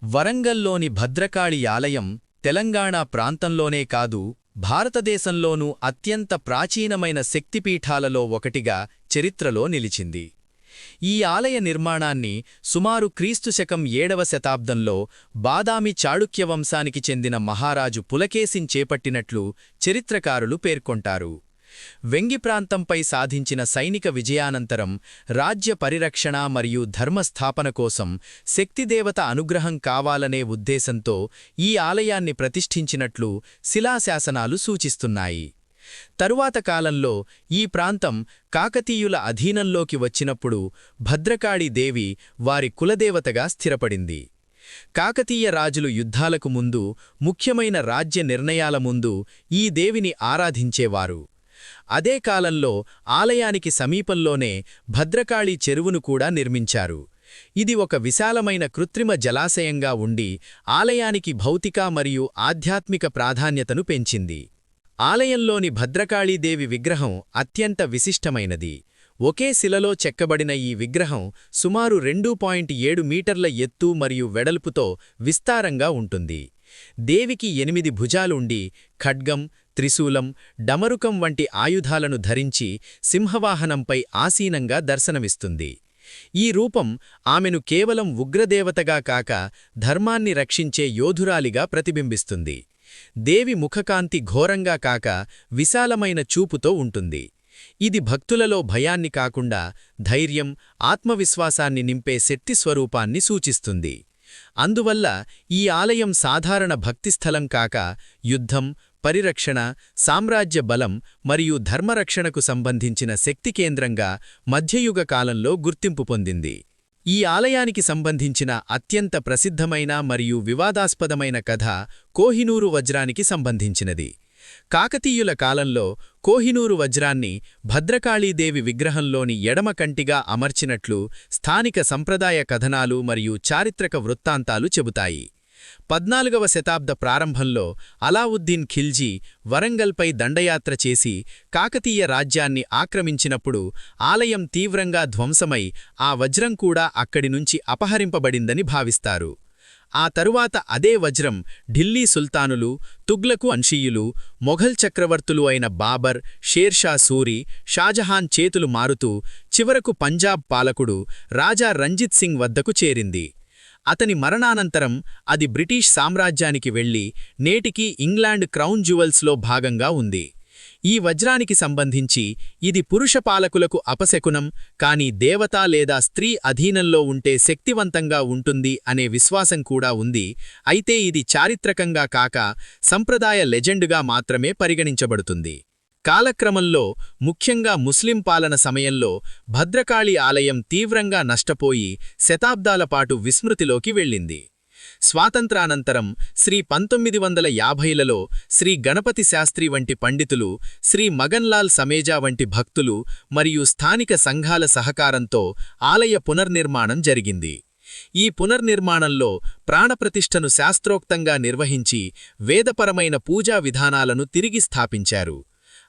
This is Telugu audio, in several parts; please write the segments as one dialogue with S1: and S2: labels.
S1: వరంగల్లోని భద్రకాళి ఆలయం తెలంగాణ ప్రాంతంలోనే కాదు, భారతదేశంలోనూ అత్యంత ప్రాచీనమైన శక్తిపీఠాలలో ఒకటిగా చరిత్రలో నిలిచింది. ఈ ఆలయ నిర్మాణాన్ని సుమారు క్రీస్తుశకం 7వ శతాబ్దంలో బాదామి చాళుక్య వంశానికి చెందిన మహారాజు పులకేశిన్ చేపట్టినట్లు చరిత్రకారులు పేర్కొంటారు. వెంగి ప్రాంతంపై సాధించిన సైనిక విజయానంతరం రాజ్య పరిరక్షణ మరియు ధర్మస్థాపన కోసం శక్తిదేవత అనుగ్రహం కావాలనే ఉద్దేశంతో ఈ ఆలయాన్ని ప్రతిష్ఠించినట్లు శిలాశాసనాలు సూచిస్తున్నాయి. తరువాత కాలంలో ఈ ప్రాంతం కాకతీయుల అధీనంలోకి వచ్చినప్పుడు భద్రకాళీ దేవి వారి కులదేవతగా స్థిరపడింది. కాకతీయ రాజులు యుద్ధాలకు ముందు, ముఖ్యమైన రాజ్య నిర్ణయాల ముందు ఈ దేవిని ఆరాధించేవారు. అదే కాలంలో ఆలయానికి సమీపంలోనే భద్రకాళీ చెరువును కూడా నిర్మించారు. ఇది ఒక విశాలమైన కృత్రిమ జలాశయంగా ఉండి ఆలయానికి భౌతిక మరియు ఆధ్యాత్మిక ప్రాధాన్యతను పెంచింది. ఆలయంలోని భద్రకాళీదేవి విగ్రహం అత్యంత విశిష్టమైనది. ఒకే శిలలో చెక్కబడిన ఈ విగ్రహం సుమారు 2.7 మీటర్ల ఎత్తు మరియు వెడల్పుతో విస్తారంగా ఉంటుంది. దేవికి 8 భుజాలుండి ఖడ్గం, త్రిశూలం, డమరుకం వంటి ఆయుధాలను ధరించి సింహవాహనంపై ఆసీనంగా దర్శనమిస్తుంది. ఈ రూపం ఆమెను కేవలం ఉగ్రదేవతగా కాక ధర్మాన్ని రక్షించే యోధురాలిగా ప్రతిబింబిస్తుంది. దేవి ముఖకాంతి ఘోరంగా కాక విశాలమైన చూపుతో ఉంటుంది. ఇది భక్తులలో భయాన్ని కాకుండా ధైర్యం, ఆత్మవిశ్వాసాన్ని నింపే శక్తి స్వరూపాన్ని సూచిస్తుంది. అందువల్ల ఈ ఆలయం సాధారణ భక్తిస్థలం కాక యుద్ధం, పరిరక్షణ, సామ్రాజ్య బలం మరియు ధర్మరక్షణకు సంబంధించిన శక్తి కేంద్రంగా మధ్యయుగ కాలంలో గుర్తింపు పొందింది. ఈ ఆలయానికి సంబంధించిన అత్యంత ప్రసిద్ధమైన మరియు వివాదాస్పదమైన కథ కోహినూరు వజ్రానికి సంబంధించినది. కాకతీయుల కాలంలో కోహినూరు వజ్రాన్ని భద్రకాళీదేవి విగ్రహంలోని ఎడమ కంటిగా అమర్చినట్లు స్థానిక సంప్రదాయ కథనాలు మరియు చారిత్రక వృత్తాంతాలు చెబుతాయి. 14వ శతాబ్ద ప్రారంభంలో అలావుద్దీన్ ఖిల్జీ వరంగల్పై దండయాత్ర చేసి కాకతీయ రాజ్యాన్ని ఆక్రమించినప్పుడు ఆలయం తీవ్రంగా ధ్వంసమై ఆ వజ్రం కూడా అక్కడి నుంచి అపహరింపబడిందని భావిస్తారు. ఆ తరువాత అదే వజ్రం ఢిల్లీ సుల్తానులు, తుగ్లకు వంశీయులు, మొఘల్ చక్రవర్తులు అయిన బాబర్, షేర్షా సూరి, షాజహాన్ చేతులు మారుతూ చివరకు పంజాబ్ పాలకుడు రాజా రంజిత్ సింగ్ వద్దకు చేరింది. అతని మరణానంతరం అది బ్రిటిష్ సామ్రాజ్యానికి వెళ్లి నేటికీ ఇంగ్లాండ్ క్రౌన్ జ్యువెల్స్లో భాగంగా ఉంది. ఈ వజ్రానికి సంబంధించి ఇది పురుష పాలకులకు అపశకునం, కానీ దేవత లేదా స్త్రీ అధీనంలో ఉంటే శక్తివంతంగా ఉంటుంది అనే విశ్వాసం కూడా ఉంది. అయితే ఇది చారిత్రకంగా కాక సంప్రదాయ లెజెండుగా మాత్రమే పరిగణించబడుతుంది. కాలక్రమంలో, ముఖ్యంగా ముస్లిం పాలన సమయంలో భద్రకాళి ఆలయం తీవ్రంగా నష్టపోయి శతాబ్దాల పాటు విస్మృతిలోకి వెళ్ళింది. స్వాతంత్రానంతరం శ్రీ 1950లలో శ్రీ గణపతి శాస్త్రి వంటి పండితులు, శ్రీ మగన్లాల్ సమేజా వంటి భక్తులు మరియు స్థానిక సంఘాల సహకారంతో ఆలయ పునర్నిర్మాణం జరిగింది. ఈ పునర్నిర్మాణంలో ప్రాణప్రతిష్ఠను శాస్త్రోక్తంగా నిర్వహించి వేదపరమైన పూజా విధానాలను తిరిగి స్థాపించారు.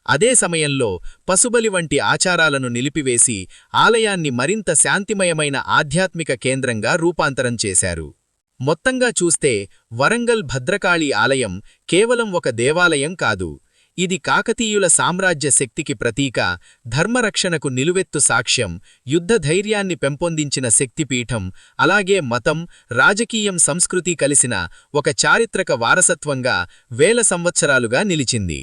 S1: అదే సమయంలో పశుబలి వంటి ఆచారాలను నిలిపివేసి ఆలయాన్ని మరింత శాంతిమయమైన ఆధ్యాత్మిక కేంద్రంగా రూపాంతరం చేశారు. మొత్తంగా చూస్తే వరంగల్ భద్రకాళి ఆలయం కేవలం ఒక దేవాలయం కాదు. ఇది కాకతీయుల సామ్రాజ్య శక్తికి ప్రతీక, ధర్మరక్షణకు నిలువెత్తు సాక్ష్యం, యుద్ధ ధైర్యాన్ని పెంపొందించిన శక్తిపీఠం, అలాగే మతం, రాజకీయం, సంస్కృతి కలిసిన ఒక చారిత్రక వారసత్వంగా వేల సంవత్సరాలుగా నిలిచింది.